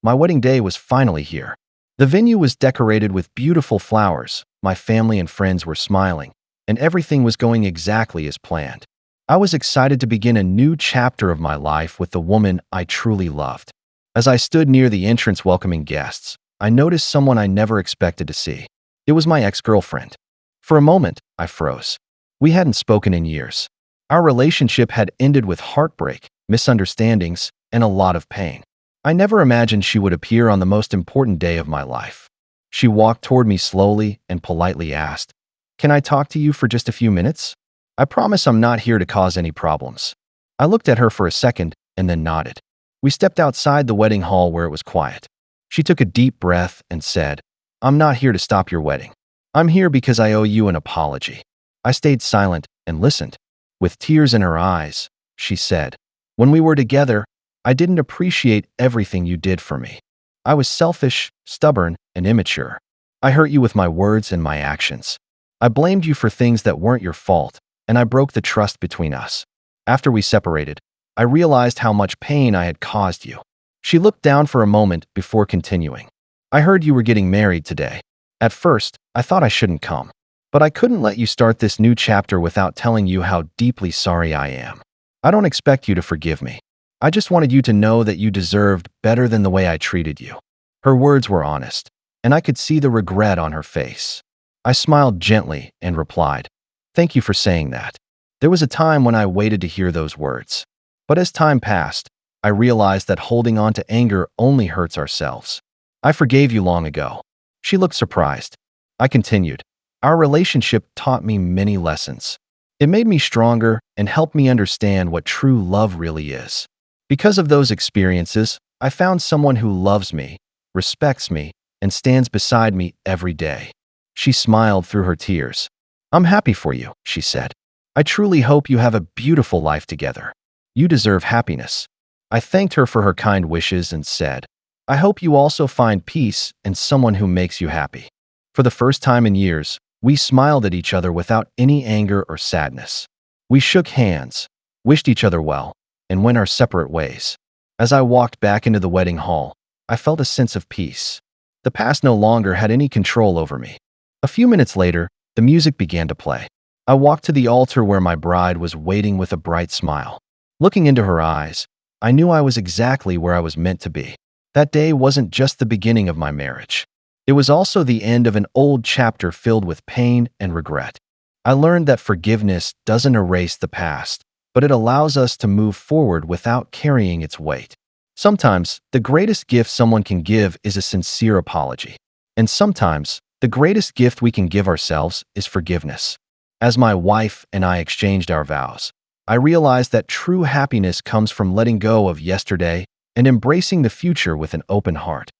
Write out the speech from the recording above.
My wedding day was finally here. The venue was decorated with beautiful flowers, my family and friends were smiling, and everything was going exactly as planned. I was excited to begin a new chapter of my life with the woman I truly loved. As I stood near the entrance welcoming guests, I noticed someone I never expected to see. It was my ex-girlfriend. For a moment, I froze. We hadn't spoken in years. Our relationship had ended with heartbreak, misunderstandings, and a lot of pain. I never imagined she would appear on the most important day of my life. She walked toward me slowly and politely asked, "Can I talk to you for just a few minutes? I promise I'm not here to cause any problems." I looked at her for a second and then nodded. We stepped outside the wedding hall where it was quiet. She took a deep breath and said, "I'm not here to stop your wedding. I'm here because I owe you an apology." I stayed silent and listened. With tears in her eyes, she said, "When we were together, I didn't appreciate everything you did for me. I was selfish, stubborn, and immature. I hurt you with my words and my actions. I blamed you for things that weren't your fault, and I broke the trust between us. After we separated, I realized how much pain I had caused you." She looked down for a moment before continuing. "I heard you were getting married today. At first, I thought I shouldn't come, but I couldn't let you start this new chapter without telling you how deeply sorry I am. I don't expect you to forgive me. I just wanted you to know that you deserved better than the way I treated you." Her words were honest, and I could see the regret on her face. I smiled gently and replied, "Thank you for saying that." There was a time when I waited to hear those words. But as time passed, I realized that holding on to anger only hurts ourselves. "I forgave you long ago." She looked surprised. I continued, "Our relationship taught me many lessons. It made me stronger and helped me understand what true love really is. Because of those experiences, I found someone who loves me, respects me, and stands beside me every day." She smiled through her tears. "I'm happy for you," she said. "I truly hope you have a beautiful life together. You deserve happiness." I thanked her for her kind wishes and said, "I hope you also find peace and someone who makes you happy." For the first time in years, we smiled at each other without any anger or sadness. We shook hands, wished each other well, and went our separate ways. As I walked back into the wedding hall, I felt a sense of peace. The past no longer had any control over me. A few minutes later, the music began to play. I walked to the altar where my bride was waiting with a bright smile. Looking into her eyes, I knew I was exactly where I was meant to be. That day wasn't just the beginning of my marriage. It was also the end of an old chapter filled with pain and regret. I learned that forgiveness doesn't erase the past, but it allows us to move forward without carrying its weight. Sometimes, the greatest gift someone can give is a sincere apology. And sometimes, the greatest gift we can give ourselves is forgiveness. As my wife and I exchanged our vows, I realized that true happiness comes from letting go of yesterday and embracing the future with an open heart.